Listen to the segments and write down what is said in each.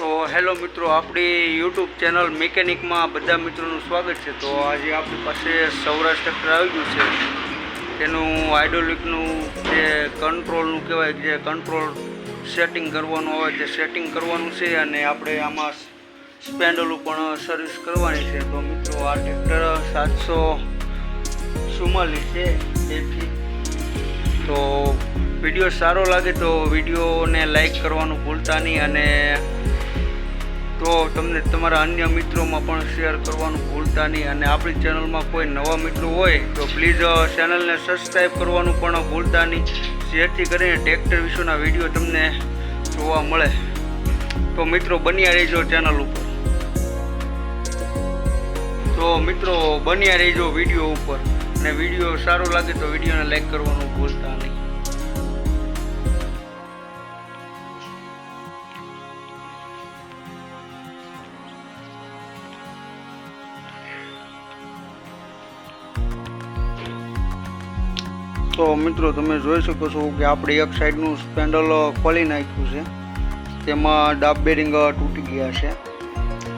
તો હેલો મિત્રો, આપણી યુટ્યુબ ચેનલ મિકેનિકમાં બધા મિત્રોનું સ્વાગત છે। તો આજે આપણી પાસે સૌરાષ્ટ્ર ટ્રેક્ટર આવી ગયું છે, તેનું હાઇડ્રોલિકનું જે કંટ્રોલનું કહેવાય, જે કંટ્રોલ સેટિંગ કરવાનું આવે તે સેટિંગ કરવાનું છે, અને આપણે આમાં સ્પેન્ડલો પણ સર્વિસ કરવાની છે। તો મિત્રો, આ ટ્રેક્ટર 744 છે એથી। તો વિડીયો સારો લાગે તો વિડીયોને લાઈક કરવાનું ભૂલતા નહીં, અને તો તમને તમારા અન્ય મિત્રોમાં પણ શેર કરવાનું ભૂલતા નહીં, અને આપણી ચેનલમાં કોઈ નવા મિત્રો હોય તો પ્લીઝ ચેનલને સબસ્ક્રાઈબ કરવાનું પણ ભૂલતા નહીં, જેથી કરીને ટ્રેક્ટર વિશેના વિડીયો તમને જોવા મળે। તો મિત્રો, બન્યા રહેજો ચેનલ ઉપર। તો મિત્રો, બન્યા રહેજો વિડીયો ઉપર, અને વિડીયો સારો લાગે તો વિડીયોને લાઈક કરવાનું ભૂલતા નહીં। તો મિત્રો, તમે જોઈ શકો છો કે આપણે એક સાઈડનું સ્પેન્ડલ ખોલી નાખ્યું છે, તેમાં ડાબ બેરિંગ તૂટી ગયા છે,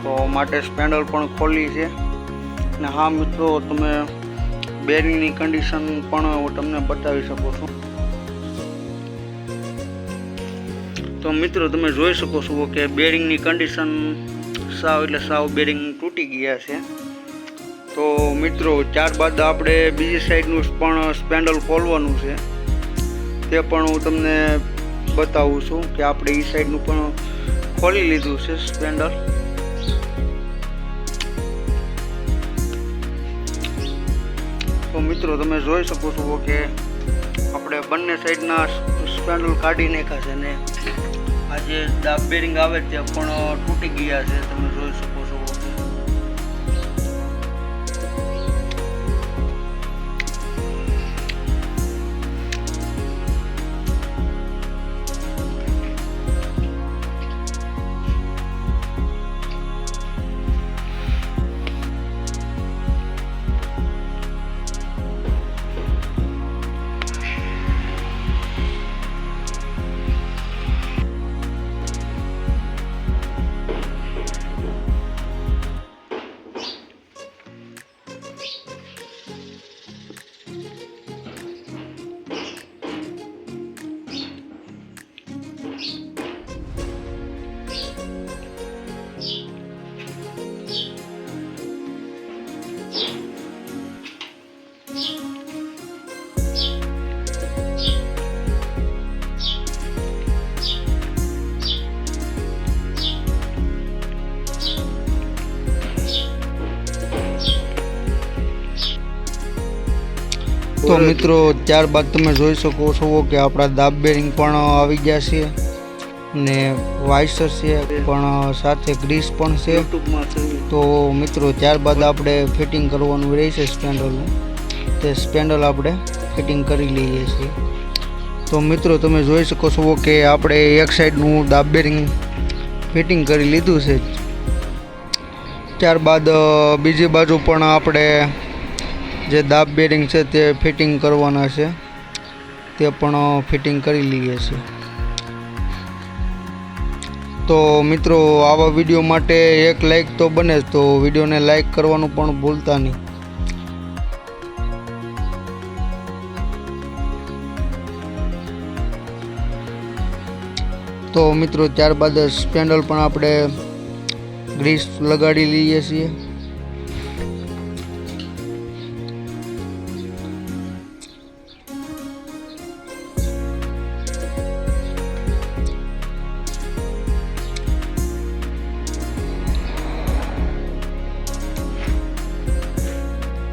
તો માટે સ્પેન્ડલ પણ ખોલી છે। અને હા મિત્રો, તમે બેરિંગની કન્ડિશન પણ હું તમને બતાવી શકો છો। તો મિત્રો, તમે જોઈ શકો છો કે બેરિંગની કન્ડિશન સાવ બેરિંગ તૂટી ગયા છે। તો મિત્રો, ત્યારબાદ આપણે બીજી સાઈડનું પણ સ્પેન્ડલ ખોલવાનું છે, તે પણ હું તમને બતાવું છું કે આપણે એ સાઈડનું પણ ખોલી લીધું છે સ્પેન્ડલ। તો મિત્રો, તમે જોઈ શકો છો કે આપણે બંને સાઈડના સ્પેન્ડલ કાઢી નાખ્યા છે, ને આ જે ડાબ બેરિંગ આવે તે પણ તૂટી ગયા છે, તમે જોઈ શકો છો। તો મિત્રો, ત્યારબાદ તમે જોઈ શકો છો કે આપણા દાબ બેરિંગ પણ આવી ગયા છે, ને વાઇસર છે પણ સાથે ગ્રીસ પણ છે। તો મિત્રો, ત્યારબાદ આપણે ફિટિંગ કરવાનું રહેશે સ્પેન્ડલનું, તે સ્પેન્ડલ આપણે ફિટિંગ કરી લઈએ છીએ। તો મિત્રો, તમે જોઈ શકો છો કે આપણે એક સાઈડનું દાબ બેરિંગ ફિટિંગ કરી લીધું છે, ત્યારબાદ બીજી બાજુ પણ આપણે જે દાબ બેરિંગ છે તે ફિટિંગ કરવાના છે, તે પણ ફિટિંગ કરી લઈએ છીએ। તો મિત્રો, આવા વિડીયો માટે એક લાઈક તો બને, તો વિડીયોને લાઈક કરવાનું પણ ભૂલતા નહીં। તો મિત્રો, ત્યારબાદ સ્પેન્ડલ પણ આપણે ગ્રીસ લગાડી લઈએ છીએ।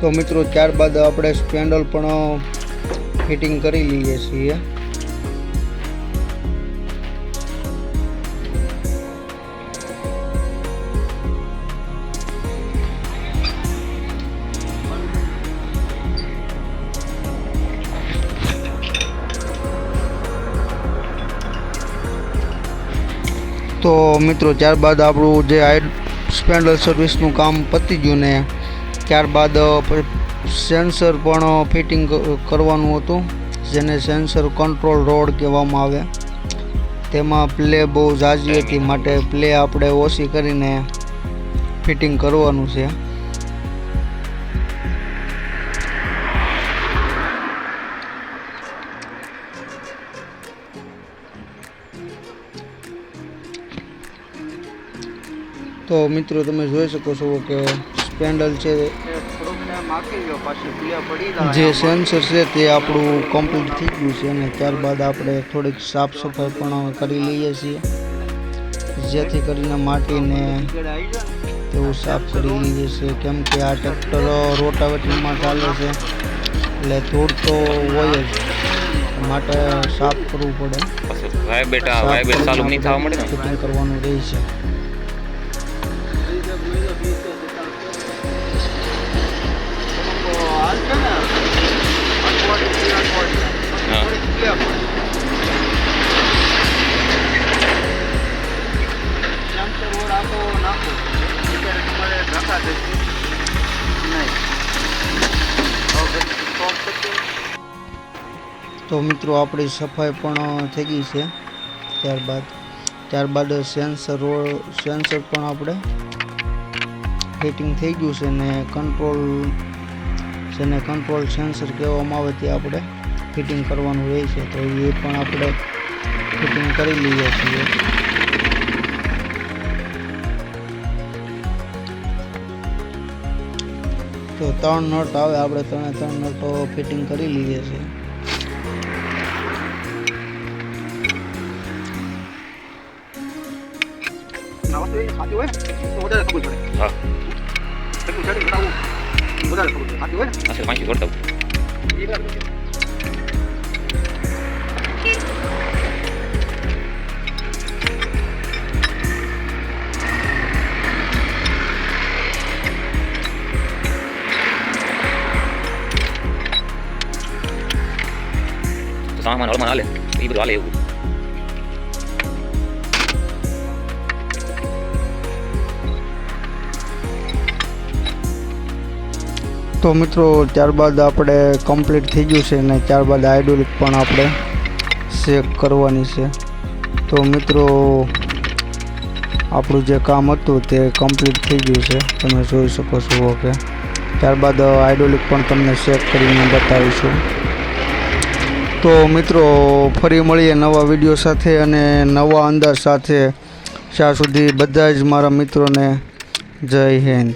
તો મિત્રો, ત્યારબાદ આપણે સ્પેન્ડલ પણ ફિટિંગ કરી લઈએ છીએ। તો મિત્રો, ત્યારબાદ આપણું જે સ્પેન્ડલ સર્વિસનું કામ પતી ગયું, ને ત્યારબાદ સેન્સર પણ ફિટિંગ કરવાનું હતું, જેને સેન્સર કંટ્રોલ રોડ કહેવામાં આવે। તેમાં પ્લે બહુ ઝાઝી હતી, માટે પ્લે આપણે ઓછી કરીને ફિટિંગ કરવાનું છે. તો મિત્રો તમે જોઈ શકો છો કે સ્પેન્ડલ છે, જે સેન્સર છે તે આપણું કમ્પ્લીટ થઈ ગયું છે. અને ત્યારબાદ આપણે થોડીક સાફ સફાઈ પણ કરી લઈએ છીએ, જેથી કરીને માટીને તેવું સાફ કરી લઈએ છીએ. કેમ કે આ ટ્રેક્ટર રોટાવેટરમાં ચાલે છે એટલે ધૂળ તો હોય જ, માટે સાફ કરવું પડે. ફિટિંગ કરવાનું રહે છે. તો મિત્રો આપણી સફાઈ પણ થઈ ગઈ છે. ત્યારબાદ સેન્સર પણ આપણે ફિટિંગ થઈ ગયું છે. ને કંટ્રોલ સેન્સર કહેવામાં આવે તે આપણે ફિટિંગ કરવાનું રહે છે. તો એ પણ આપણે ફિટિંગ કરી લઈએ છીએ. તો 3 નટ આવે, આપણે 3 નટો ફિટિંગ કરી લઈએ છીએ. સામાન હળમાં હાલે એ બધું હાલે એવું. તો મિત્રો ત્યારબાદ આપણે કમ્પ્લીટ થઈ ગયું છે. અને ત્યારબાદ હાઇડ્રોલિક પણ આપણે ચેક કરવાની છે. તો મિત્રો આપણું જે કામ હતું તે કમ્પ્લીટ થઈ ગયું છે, તમે જોઈ શકો છો. ઓકે, ત્યારબાદ હાઇડ્રોલિક પણ તમને ચેક કરીને બતાવીશું. તો મિત્રો ફરી મળીએ નવા વિડીયો સાથે અને નવા અંદાજ સાથે. ત્યાં સુધી બધા જ મારા મિત્રોને જય હિન્દ.